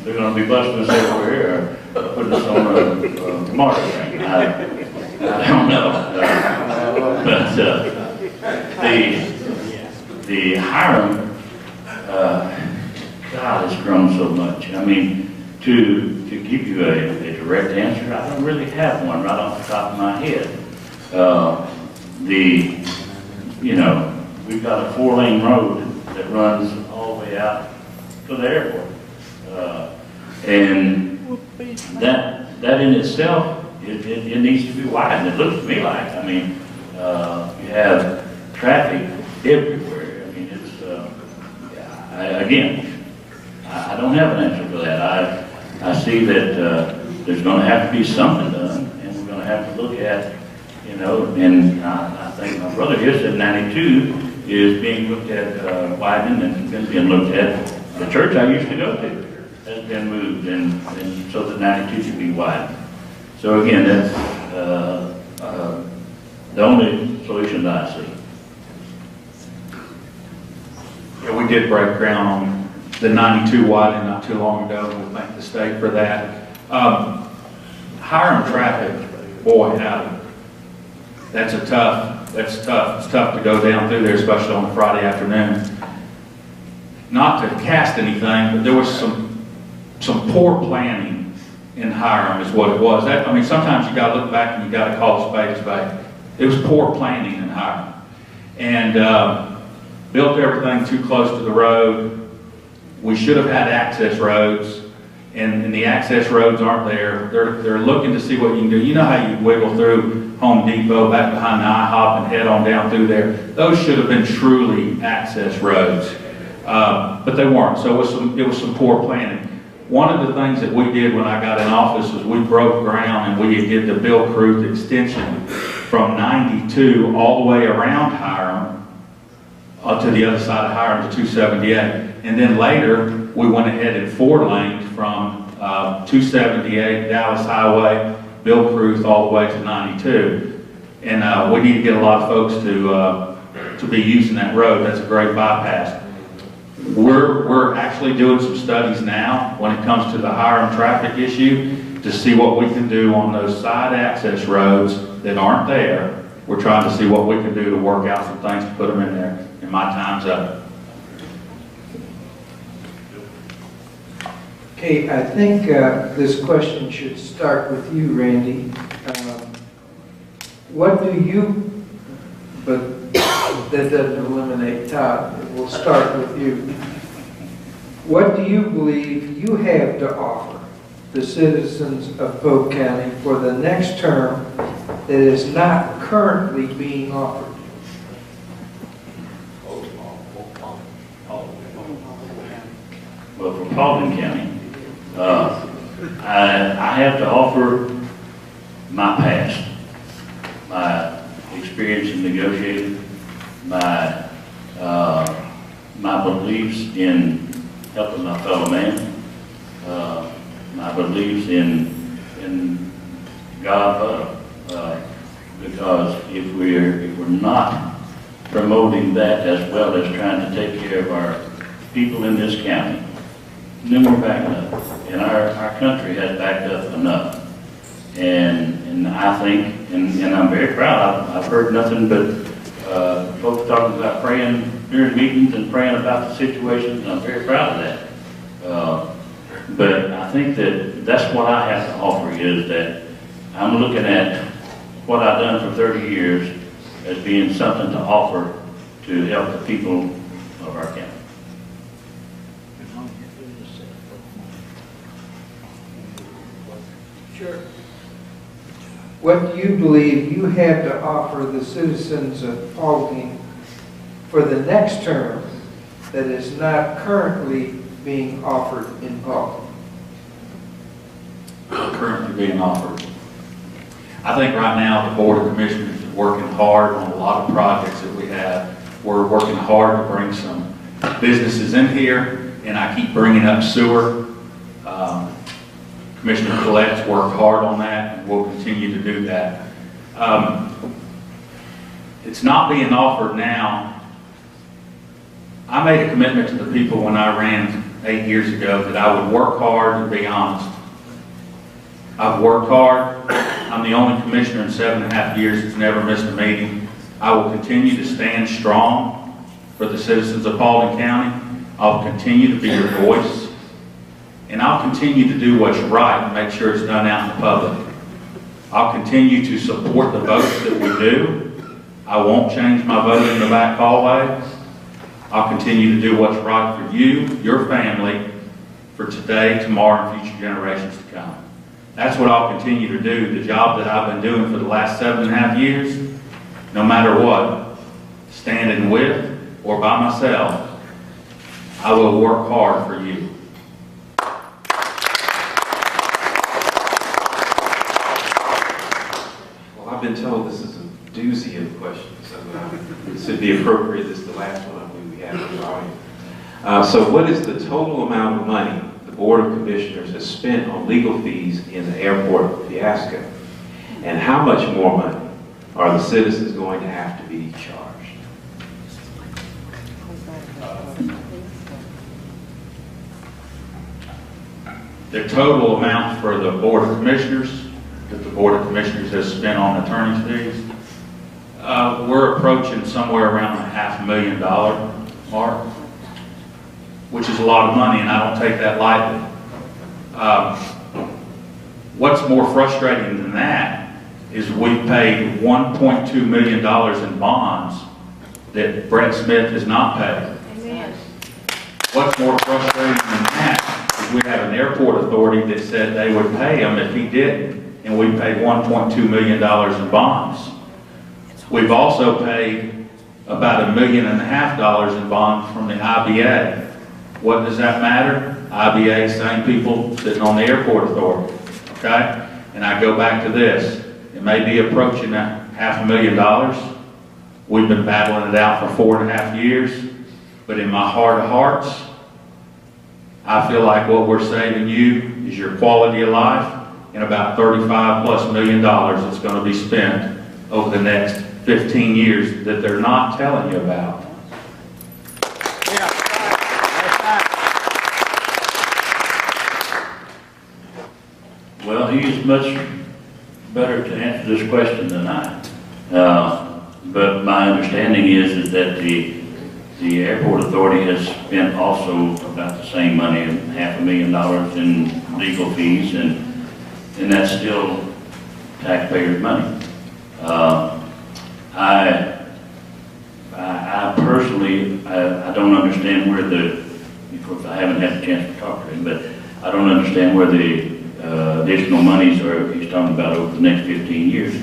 They're going to be busting us everywhere, putting us on a market train. I don't know. But the Hiram, God, has grown so much. I mean, to give you a direct answer, I don't really have one right off the top of my head. You know, we've got a 4-lane road that runs all the way out to the airport. And that in itself, it needs to be widened. It looks to me like, I mean, you have traffic everywhere. I mean, it's, I don't have an answer for that. I see that there's going to have to be something done, and we're going to have to look at, you know, and I think my brother here said 92 is being looked at widening and being looked at. The church I used to go to has been moved, and so that 92 should be widened. So again, that's the only solution that I see. Yeah, we did break ground on the 92 widening not too long ago. We'll thank the state for that. Hiram traffic, boy, howdy. That's tough. It's tough to go down through there, especially on a Friday afternoon. Not to cast anything, but there was some poor planning in Hiram is what it was. I mean, sometimes you got to look back and you got to call a spade a spade. It was poor planning in Hiram. And built everything too close to the road. We should have had access roads, and the access roads aren't there. They're looking to see what you can do. You know how you wiggle through Home Depot, back behind the IHOP, and head on down through there. Those should have been truly access roads, but they weren't. So it was some poor planning. One of the things that we did when I got in office was we broke ground and we did the Bill Cruth extension from 92 all the way around Hiram to the other side of Hiram to 278. And then later, we went ahead and 4-laned from 278 Dallas Highway, Bill Cruth, all the way to 92. And we need to get a lot of folks to be using that road. That's a great bypass. We're actually doing some studies now when it comes to the Hiram traffic issue to see what we can do on those side access roads that aren't there. We're trying to see what we can do to work out some things to put them in there. And my time's up. Okay, I think this question should start with you, Randy. What do you, but that doesn't eliminate Todd, we'll start with you. What do you believe you have to offer the citizens of Polk County for the next term that is not currently being offered? Well, for Paulding County, I have to offer my past, my experience in negotiating, my beliefs in helping my fellow man, my beliefs in God, because if we're not promoting that as well as trying to take care of our people in this county, then we're backing up. And our country has backed up enough. And I think, and I'm very proud, I've heard nothing but folks talking about praying during meetings and praying about the situations, and I'm very proud of that. But I think that's what I have to offer, is that I'm looking at what I've done for 30 years as being something to offer to help the people of our county. Sure. What do you believe you have to offer the citizens of Paulding for the next term that is not currently being offered in Paulding? Currently being offered. I think right now the Board of Commissioners working hard on a lot of projects that we have. We're working hard to bring some businesses in here, and I keep bringing up sewer. Commissioner Collette's worked hard on that, and we'll continue to do that. It's not being offered now. I made a commitment to the people when I ran 8 years ago that I would work hard and be honest. I've worked hard. I'm the only commissioner in 7.5 years that's never missed a meeting. I will continue to stand strong for the citizens of Paulding County. I'll continue to be your voice. And I'll continue to do what's right and make sure it's done out in the public. I'll continue to support the votes that we do. I won't change my vote in the back hallway. I'll continue to do what's right for you, your family, for today, tomorrow, and future generations to come. That's what I'll continue to do, the job that I've been doing for the last 7.5 years, no matter what, standing with or by myself, I will work hard for you. Well, I've been told this is a doozy of questions, so this would be appropriate. This is the last one I believe we have in the audience. So what is the total amount of money the Board of Commissioners has spent on legal fees in the airport fiasco? And how much more money are the citizens going to have to be charged? The total amount for the Board of Commissioners, that the Board of Commissioners has spent on attorney's fees, we're approaching somewhere around the $500,000 mark, which is a lot of money, and I don't take that lightly. What's more frustrating than that is we paid $1.2 million in bonds that Brett Smith has not paid. Amen. What's more frustrating than that is we have an airport authority that said they would pay him if he didn't, and we paid $1.2 million in bonds. We've also paid about $1.5 million in bonds from the IBA. What does that matter? IBA, same people sitting on the airport authority, okay? And I go back to this. It may be approaching $500,000. We've been battling it out for 4.5 years, but in my heart of hearts, I feel like what we're saving you is your quality of life and about $35+ million that's going to be spent over the next 15 years that they're not telling you about. Well, he's much better to answer this question than I. But my understanding is that the airport authority has spent also about the same money, $500,000 in legal fees, and that's still taxpayers' money. I personally, I don't understand where of course I haven't had a chance to talk to him, but I don't understand where the additional monies are he's talking about over the next 15 years.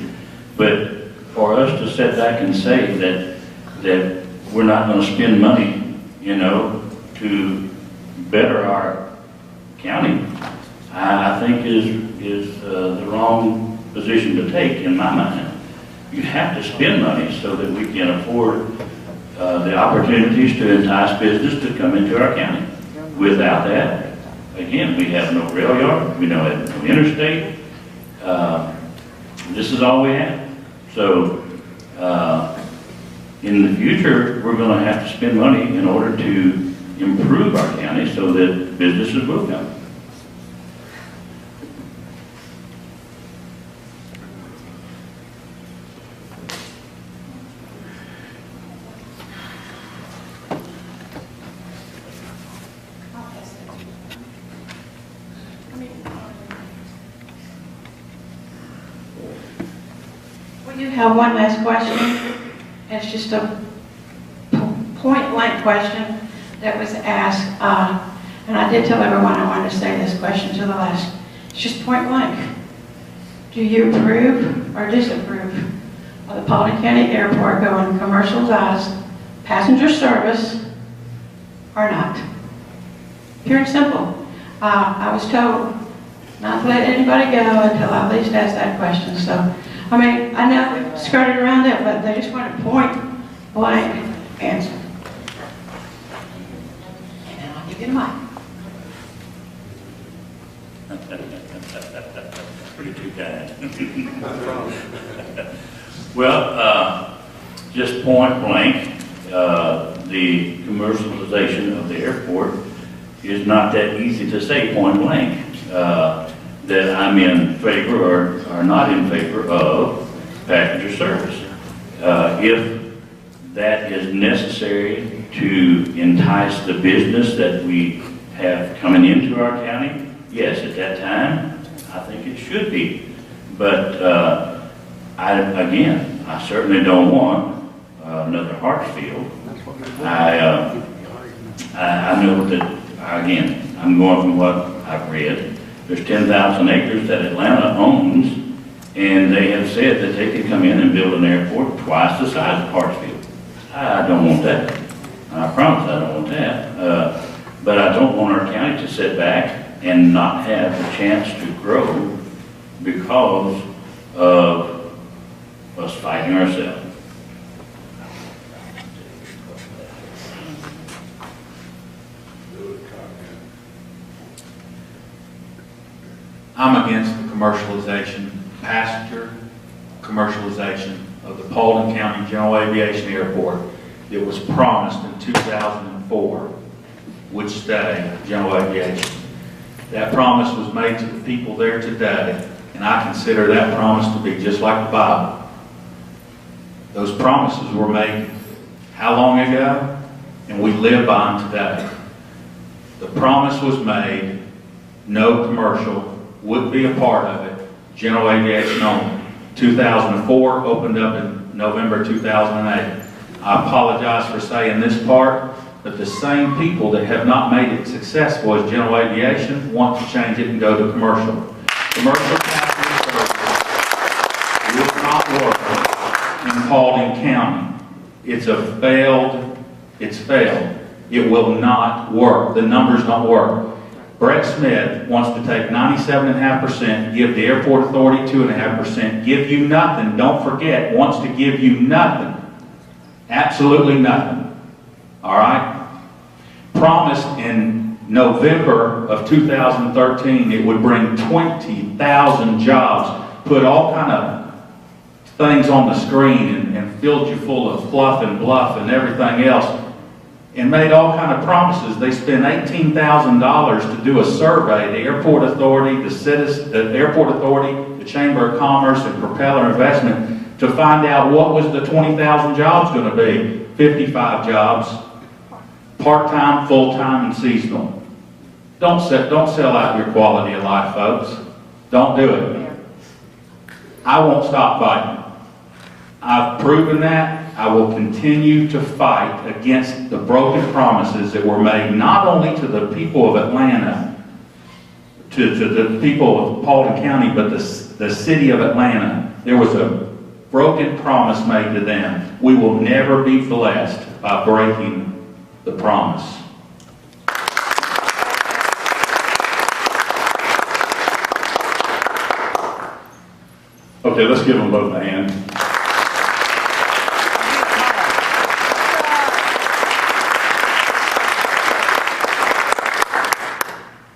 But for us to sit back and say that we're not going to spend money, to better our county, I think is the wrong position to take in my mind. You have to spend money so that we can afford the opportunities to entice business to come into our county. Without that, again, we have no rail yard, we don't have no interstate. This is all we have. So in the future, we're going to have to spend money in order to improve our county so that businesses will come. We do have one last question. It's just a point-blank question that was asked, and I did tell everyone I wanted to say this question to the last. It's just point-blank. Do you approve or disapprove of the Paulding County Airport going commercialized passenger service or not? Pure and simple. I was told not to let anybody go until I at least asked that question. So I mean, I know skirted around that, but they just want a point blank answer. And then I'll give you the mic. Pretty too kind. Well, just point blank, the commercialization of the airport is not that easy to say point blank. That I'm in favor or not in favor of passenger service. If that is necessary to entice the business that we have coming into our county, yes, at that time, I think it should be. But I certainly don't want another Hartsfield. I know that, again, I'm going from what I've read. There's 10,000 acres that Atlanta owns, and they have said that they could come in and build an airport twice the size of Hartsfield. I don't want that. I promise I don't want that. But I don't want our county to sit back and not have the chance to grow because of us fighting ourselves. I'm against the commercialization, passenger commercialization of the Paulding County General Aviation Airport. It was promised in 2004 would stay General Aviation. That promise was made to the people there today, and I consider that promise to be just like the Bible. Those promises were made how long ago? And we live by them today. The promise was made, no commercial would be a part of it, general aviation only. 2004 opened up in November 2008. I apologize for saying this part, but the same people that have not made it successful as general aviation want to change it and go to commercial. Commercial passenger service will not work in Paulding County. It's failed. It will not work. The numbers don't work. Brett Smith wants to take 97.5%, give the airport authority 2.5%, give you nothing. Don't forget, wants to give you nothing. Absolutely nothing. All right? Promised in November of 2013 it would bring 20,000 jobs, put all kind of things on the screen and filled you full of fluff and bluff and everything else, and made all kind of promises. They spent $18,000 to do a survey, the airport authority, the airport authority, the Chamber of Commerce, and Propeller Investment, to find out what was the 20,000 jobs going to be. 55 jobs, part-time, full-time, and seasonal. Don't sell out your quality of life, folks. Don't do it. I won't stop fighting. I've proven that. I will continue to fight against the broken promises that were made not only to the people of Atlanta, to the people of Paulding County, but the city of Atlanta. There was a broken promise made to them. We will never be blessed by breaking the promise. Okay, let's give them both a hand.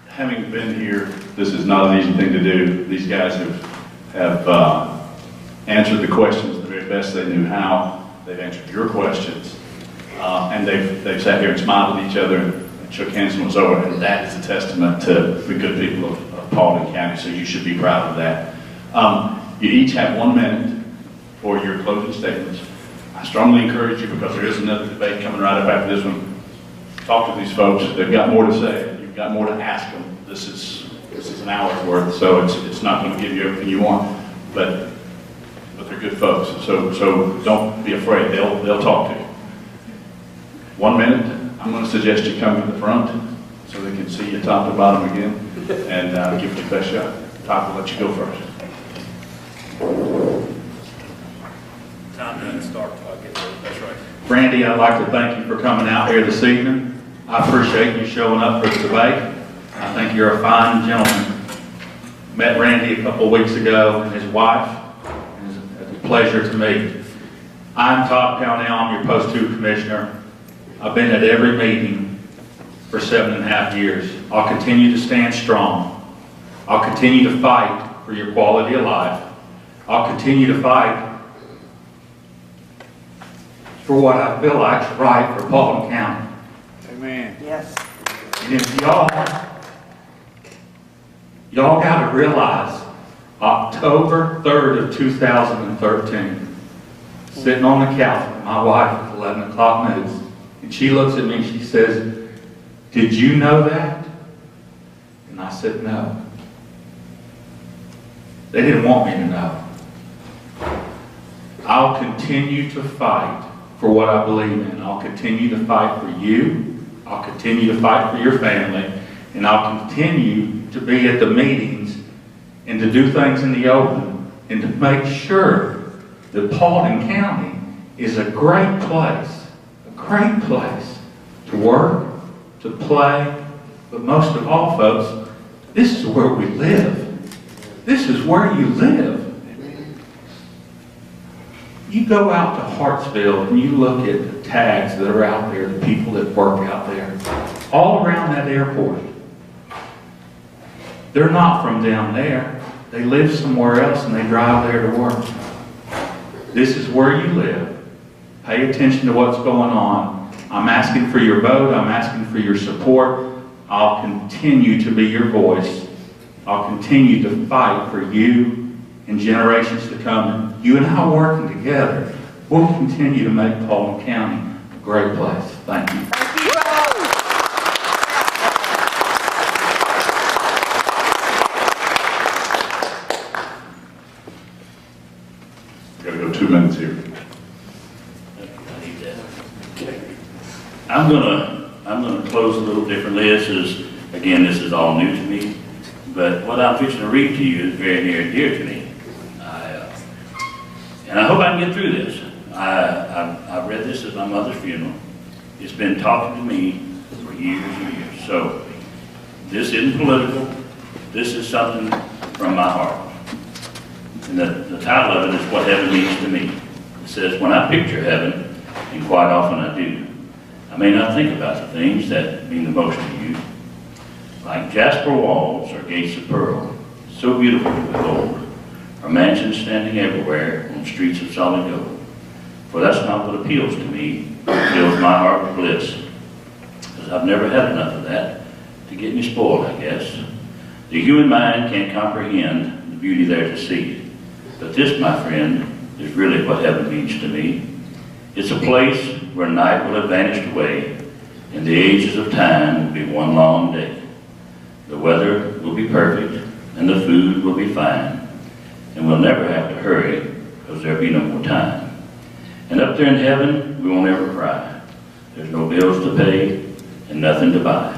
Having been here, this is not an easy thing to do. These guys have answered the questions the very best they knew how. They've answered your questions, and they've sat here and smiled at each other and shook hands and was over. And that is a testament to the good people of Paulding County. So you should be proud of that. You each have 1 minute for your closing statements. I strongly encourage you, because there is another debate coming right up after this one. Talk to these folks. They've got more to say. You've got more to ask them. This is an hour's worth, so it's not going to give you everything you want, but they're good folks. So don't be afraid. They'll talk to you. 1 minute. I'm going to suggest you come to the front so they can see you top to bottom again, and give it your best shot. Todd will let you go first. Time doesn't start till I get there. That's right. Randy, I'd like to thank you for coming out here this evening. I appreciate you showing up for the debate. I think you're a fine gentleman. Met Randy a couple of weeks ago and his wife. pleasure to meet. I'm Todd Pownell, I'm your Post 2 Commissioner. I've been at every meeting for 7.5 years. I'll continue to stand strong. I'll continue to fight for your quality of life. I'll continue to fight for what I feel like is right for Paulding County. Amen. Yes. And if y'all got to realize, October 3rd of 2013, sitting on the couch with my wife at 11 o'clock news, and she looks at me and she says, "Did you know that?" And I said, "No." They didn't want me to know. I'll continue to fight for what I believe in. I'll continue to fight for you. I'll continue to fight for your family. And I'll continue to be at the meetings and to do things in the open and to make sure that Paulding County is a great place to work, to play, but most of all, folks, this is where we live. This is where you live. You go out to Hartsville and you look at the tags that are out there, the people that work out there, all around that airport. They're not from down there. They live somewhere else and they drive there to work. This is where you live. Pay attention to what's going on. I'm asking for your vote. I'm asking for your support. I'll continue to be your voice. I'll continue to fight for you and generations to come. And you and I working together, we'll continue to make Paulding County a great place. Thank you. Gotta go 2 minutes here. I'm gonna close a little differently. This is all new to me, but what I'm fixing to read to you is very near and dear to me. And I hope I can get through this. I read this at my mother's funeral. It's been talking to me for years and years. So this isn't political. This is something from my heart. And the title of it is What Heaven Means to Me. It says, when I picture heaven, and quite often I do, I may not think about the things that mean the most to you, like jasper walls or gates of pearl, so beautiful to behold, or mansions standing everywhere on streets of solid gold. For that's not what appeals to me. It fills my heart with bliss, because I've never had enough of that to get me spoiled, I guess. The human mind can't comprehend the beauty there to see. But this, my friend, is really what heaven means to me. It's a place where night will have vanished away, and the ages of time will be one long day. The weather will be perfect, and the food will be fine, and we'll never have to hurry, because there'll be no more time. And up there in heaven, we won't ever cry. There's no bills to pay, and nothing to buy.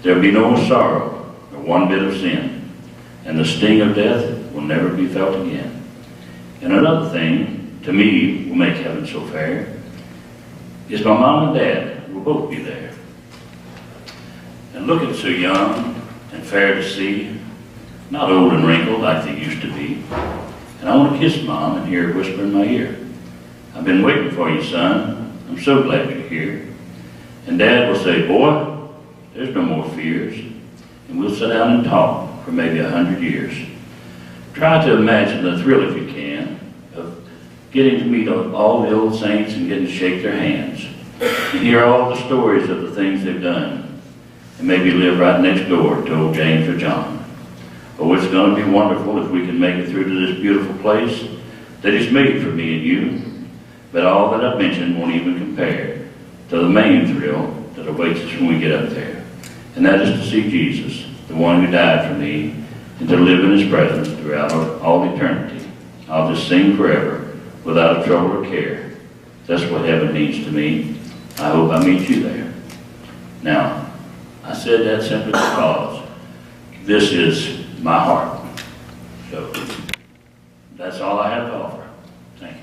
There'll be no sorrow, or one bit of sin, and the sting of death will never be felt again. And another thing, to me, will make heaven so fair, is my mom and dad will both be there. And looking so young and fair to see, not old and wrinkled like they used to be. And I want to kiss Mom and hear her whisper in my ear, "I've been waiting for you, son. I'm so glad you're here." And Dad will say, "Boy, there's no more fears." And we'll sit down and talk for maybe 100 years. Try to imagine the thrill, if you can, of getting to meet all the old saints and getting to shake their hands and hear all the stories of the things they've done, and maybe live right next door to old James or John. Oh, it's going to be wonderful if we can make it through to this beautiful place that is made for me and you. But all that I've mentioned won't even compare to the main thrill that awaits us when we get up there. And that is to see Jesus, the one who died for me, and to live in his presence throughout all eternity. I'll just sing forever without a trouble or care. That's what heaven means to me. I hope I meet you there. Now, I said that simply because this is my heart. So that's all I have to offer. Thank you.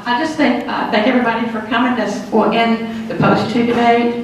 I just thank everybody for coming. We'll end the Post 2 debate.